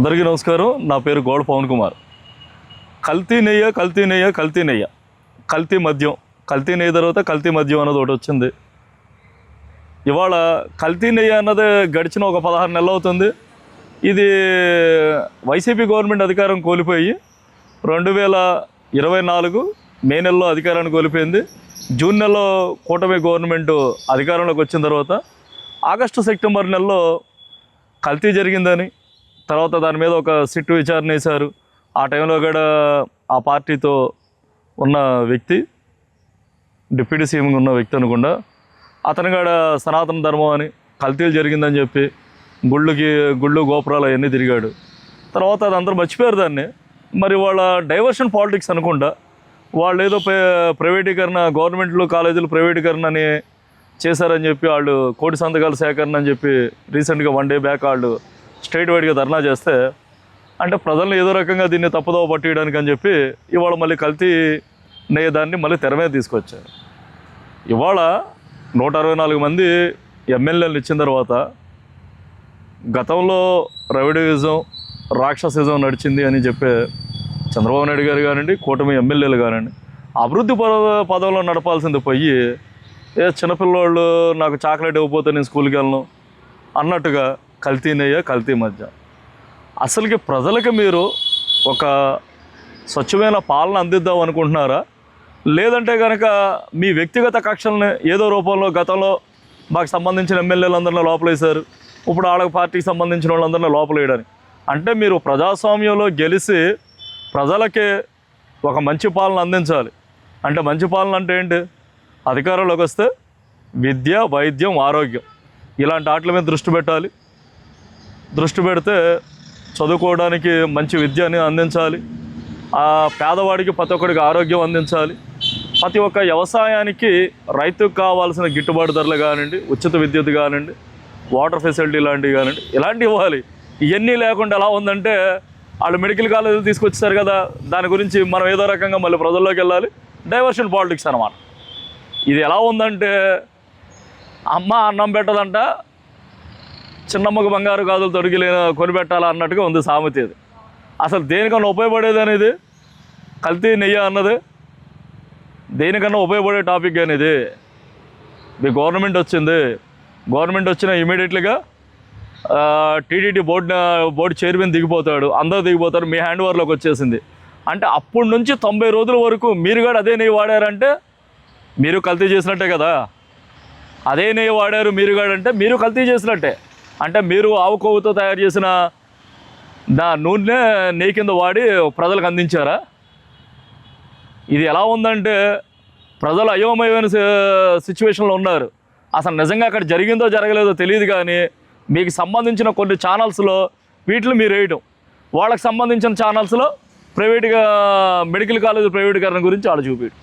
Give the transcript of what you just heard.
అందరికీ నమస్కారం. నా పేరు గోడ పవన్ కుమార్. కల్తీ నెయ్యి కల్తీ మద్యం, కల్తీ నెయ్యి తర్వాత కల్తీ మద్యం అన్నది ఒకటి వచ్చింది. ఇవాళ కల్తీ నెయ్యి అన్నది గడిచిన ఒక 16 నెలలు అవుతుంది. ఇది వైసీపీ గవర్నమెంట్ అధికారం కోల్పోయి 2024 మే నెలలో అధికారాన్ని కోల్పోయింది. జూన్ నెలలో కూటమి గవర్నమెంట్ అధికారంలోకి వచ్చిన తర్వాత ఆగస్టు సెప్టెంబర్ నెలలో కల్తీ జరిగిందని, తర్వాత దాని మీద ఒక సిట్టు విచారణ వేశారు. ఆ టైంలో కూడా ఆ పార్టీతో ఉన్న వ్యక్తి, డిప్యూటీ సీఎంగా ఉన్న వ్యక్తి అనుకుండా, అతను కూడా సనాతన ధర్మం అని కల్తీలు జరిగిందని చెప్పి గుళ్ళు గోపురాలు అవన్నీ తిరిగాడు. తర్వాత అది అందరూ మర్చిపోయారు దాన్ని. మరి వాళ్ళ డైవర్షన్ పాలిటిక్స్ అనుకుంటా వాళ్ళు ఏదో ప్రైవేటీకరణ, గవర్నమెంట్లు కాలేజీలు ప్రైవేటీకరణ అని చేశారని చెప్పి వాళ్ళు కోటి సంతకాల సేకరణ అని చెప్పి రీసెంట్గా 1 డే బ్యాక్ వాళ్ళు స్టేట్ వైడ్గా ధర్నా చేస్తే, అంటే ప్రజలను ఏదో రకంగా దీన్ని తప్పుదోవ పట్టేయడానికి అని చెప్పి ఇవాళ మళ్ళీ కల్తీ దాన్ని మళ్ళీ తెర మీద తీసుకొచ్చారు. ఇవాళ 164 మంది ఎమ్మెల్యేలు ఇచ్చిన తర్వాత గతంలో రౌడీయిజం, రాక్షసిజం నడిచింది అని చెప్పే చంద్రబాబు నాయుడు గారు కానివ్వండి, కూటమి ఎమ్మెల్యేలు కానివ్వండి, అభివృద్ధి పదంలో నడపాల్సింది పోయి చిన్నపిల్లోళ్ళు నాకు చాక్లెట్ ఇవ్వకపోతే నేను స్కూల్కి వెళ్ళను అన్నట్టుగా కల్తీ నెయ్యి, కల్తీ మద్యం. అసలుకి ప్రజలకి మీరు ఒక స్వచ్ఛమైన పాలన అందిద్దాం అనుకుంటున్నారా, లేదంటే కనుక మీ వ్యక్తిగత కక్షల్ని ఏదో రూపంలో గతంలో మాకు సంబంధించిన ఎమ్మెల్యేలందరినీ లోపలేశారు, ఇప్పుడు వాళ్ళకి పార్టీకి సంబంధించిన వాళ్ళందరినీ లోపలేయడానికి, అంటే మీరు ప్రజాస్వామ్యంలో గెలిచి ప్రజలకి ఒక మంచి పాలన అందించాలి. అంటే మంచి పాలన అంటే ఏంటి? అధికారంలోకి వస్తే విద్య, వైద్యం, ఆరోగ్యం ఇలాంటి వాటి మీద దృష్టి పెట్టాలి. దృష్టి పెడితే చదువుకోవడానికి మంచి విద్యని అందించాలి, ఆ పేదవాడికి ప్రతి ఒక్కడికి ఆరోగ్యం అందించాలి, ప్రతి ఒక్క వ్యవసాయానికి రైతుకు కావాల్సిన గిట్టుబాటు ధరలు కానివ్వండి, ఉచిత విద్యుత్ కానివ్వండి, వాటర్ ఫెసిలిటీ లాంటివి కానివ్వండి, ఇలాంటివి ఇవ్వాలి. ఇవన్నీ లేకుండా ఎలా ఉందంటే వాళ్ళు మెడికల్ కాలేజీలు తీసుకొచ్చేసారు కదా, దాని గురించి మనం ఏదో రకంగా మళ్ళీ ప్రజల్లోకి వెళ్ళాలి. డైవర్షన్ పాలిటిక్స్ అన్నమాట. ఇది ఎలా ఉందంటే అమ్మ అన్నం పెట్టదంట, చిన్నమ్మకు బంగారు గాజులు తొడిగి కొనిపెట్టాలా అన్నట్టుగా ఉంది సామెత. ఇది అసలు దేనికన్నా ఉపయోగపడేది అనేది కల్తీ నెయ్యి అన్నది దేనికన్నా ఉపయోగపడే టాపిక్ అనేది. మీ గవర్నమెంట్ వచ్చిన ఇమీడియట్లీగా టీటీడీ బోర్డు చైర్మన్ దిగిపోతాడు, అందరూ దిగిపోతారు, మీ హ్యాండ్ ఓవర్లోకి వచ్చేసింది. అంటే అప్పటి నుంచి 90 రోజుల వరకు మీరు కూడా అదే నెయ్యి వాడారంటే మీరు కల్తీ చేసినట్టే కదా. అదే నెయ్యి వాడారు మీరు కూడా అంటే మీరు కల్తీ చేసినట్టే. అంటే మీరు ఆవు కొవ్వుతో తయారు చేసిన నూనె నెయ్యి కింద వాడి ప్రజలకు అందించారా? ఇది ఎలా ఉందంటే ప్రజలు అయోమయమైన సిచ్యువేషన్లో ఉన్నారు. అసలు నిజంగా అక్కడ జరిగిందో జరగలేదో తెలియదు, కానీ మీకు సంబంధించిన కొన్ని ఛానల్స్లో వీటిని మీరు వేయడం, వాళ్ళకి సంబంధించిన ఛానల్స్లో ప్రైవేట్గా మెడికల్ కాలేజ్ ప్రైవేటీకరణ గురించి వాళ్ళు చూపించడం.